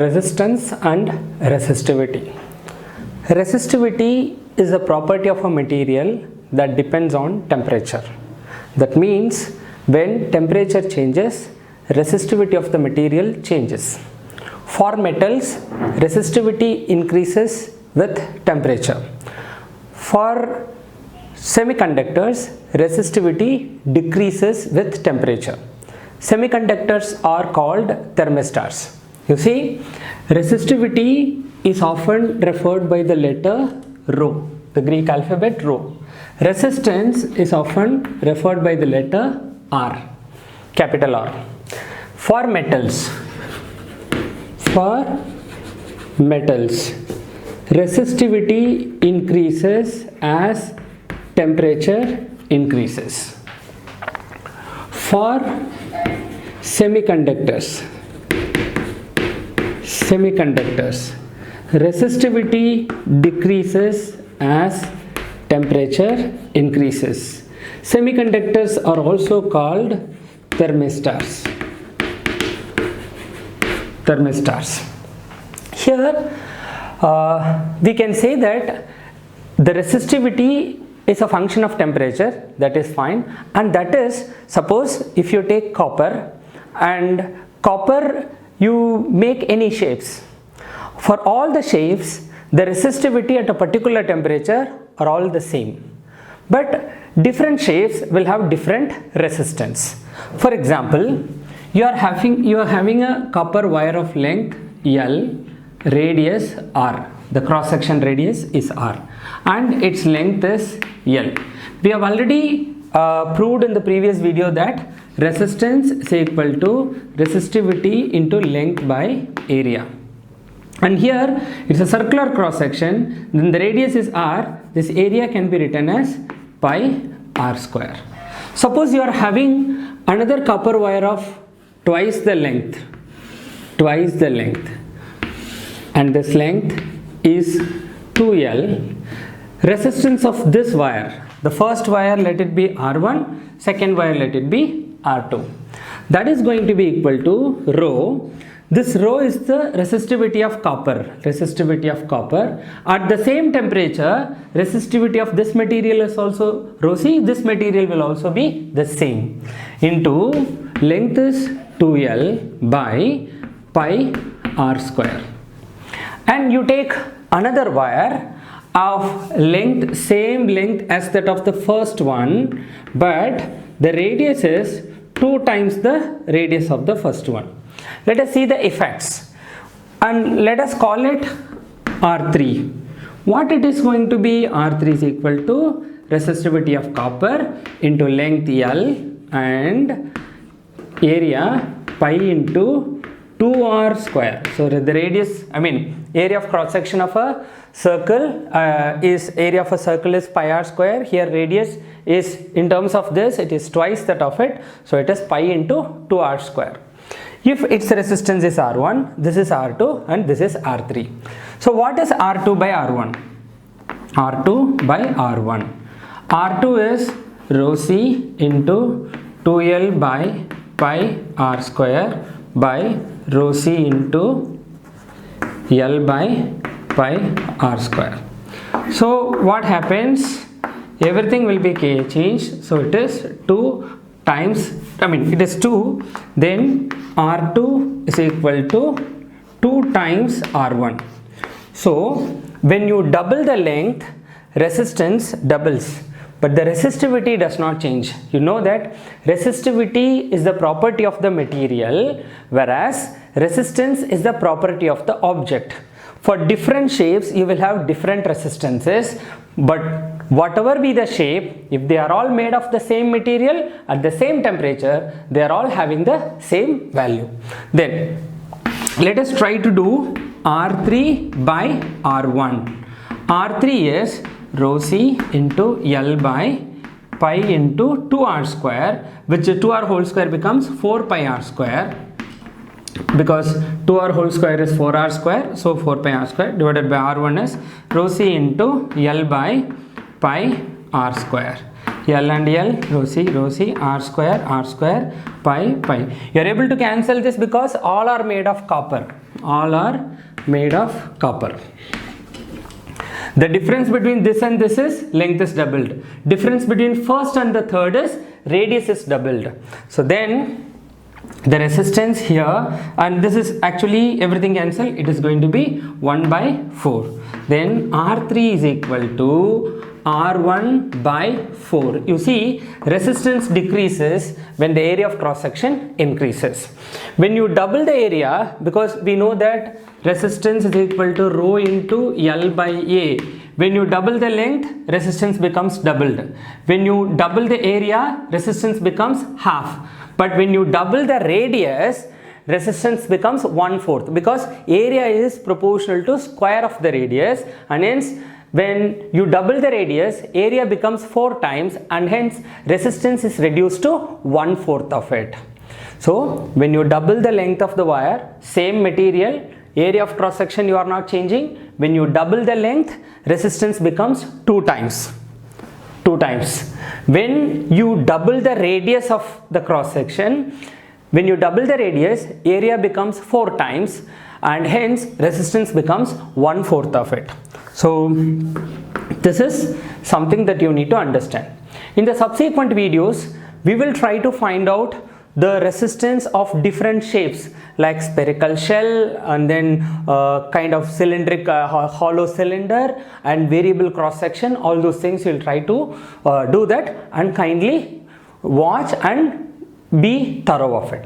Resistance and resistivity. Resistivity is a property of a material that depends on temperature. That means when temperature changes, resistivity of the material changes. For metals, resistivity increases with temperature. For semiconductors, resistivity decreases with temperature. Semiconductors are called thermistors. You see, resistivity is often referred by the letter rho, the Greek alphabet rho. Resistance is often referred by the letter R, capital R. For metals, resistivity increases as temperature increases. For semiconductors, resistivity decreases as temperature increases. Semiconductors are also called thermistors. Here we can say that the resistivity is a function of temperature, that is fine, and that is, suppose if you take copper, and copper you make any shapes. For all the shapes, the resistivity at a particular temperature are all the same, but different shapes will have different resistance. For example, you are having a copper wire of length L, radius R. The cross section radius is R and its length is L. We have already proved in the previous video that resistance is equal to resistivity into length by area. And here it's a circular cross section, then the radius is R, this area can be written as pi R square. Suppose you are having another copper wire of twice the length, and this length is 2L. Resistance of this wire, the first wire let it be R1, second wire let it be R2. That is going to be equal to rho. This rho is the resistivity of copper. At the same temperature, resistivity of this material is also rho c. This material will also be the same. Into length is 2L by pi R square. And you take another wire of length, same length as that of the first one, but the radius is 2 times the radius of the first one. Let us see the effects and let us call it R3. What it is going to be? R3 is equal to resistivity of copper into length L and area pi into 2R square. So the radius, area of cross section of a circle is pi R square. Here radius is, in terms of this, it is twice that of it, so it is pi into 2R square. If its resistance is R1, this is R2 and this is R3. So what is R2 by R1? R2 by R1. R2 is rho c into 2L by pi R square by rho c into L by pi R square. So what happens? Everything will be changed. So it is 2 times, it is 2, then R2 is equal to 2 times R1. So when you double the length, resistance doubles, but the resistivity does not change. You know that resistivity is the property of the material, whereas resistance is the property of the object. For different shapes, you will have different resistances, but whatever be the shape, if they are all made of the same material at the same temperature, they are all having the same value. Then let us try to do R3 by R1. R3 is rho c into L by pi into 2R square, which 2R whole square becomes 4 pi R square, because 2R whole square is 4R square, so 4 pi R square divided by R1 is rho c into L by pi R square. L and L, rho C, r square, pi. You are able to cancel this because all are made of copper. All are made of copper. The difference between this and this is length is doubled. Difference between first and the third is radius is doubled. So then the resistance here, and this is actually everything cancel, it is going to be 1 by 4. Then R3 is equal to R1 by 4. You see, resistance decreases when the area of cross section increases. When you double the area, because we know that resistance is equal to rho into L by A. When you double the length, resistance becomes doubled. When you double the area, resistance becomes half. But when you double the radius, resistance becomes 1/4, because area is proportional to square of the radius, and hence when you double the radius, area becomes 4 times, and hence resistance is reduced to 1/4 of it. So when you double the length of the wire, same material, area of cross section you are not changing. When you double the length, resistance becomes 2 times. 2 times. When you double the radius of the cross section, when you double the radius, area becomes 4 times, and hence resistance becomes 1/4 of it. So this is something that you need to understand. In the subsequent videos, we will try to find out the resistance of different shapes like spherical shell, and then kind of cylindric hollow cylinder, and variable cross section. All those things you'll try to do that, and kindly watch and be thorough of it.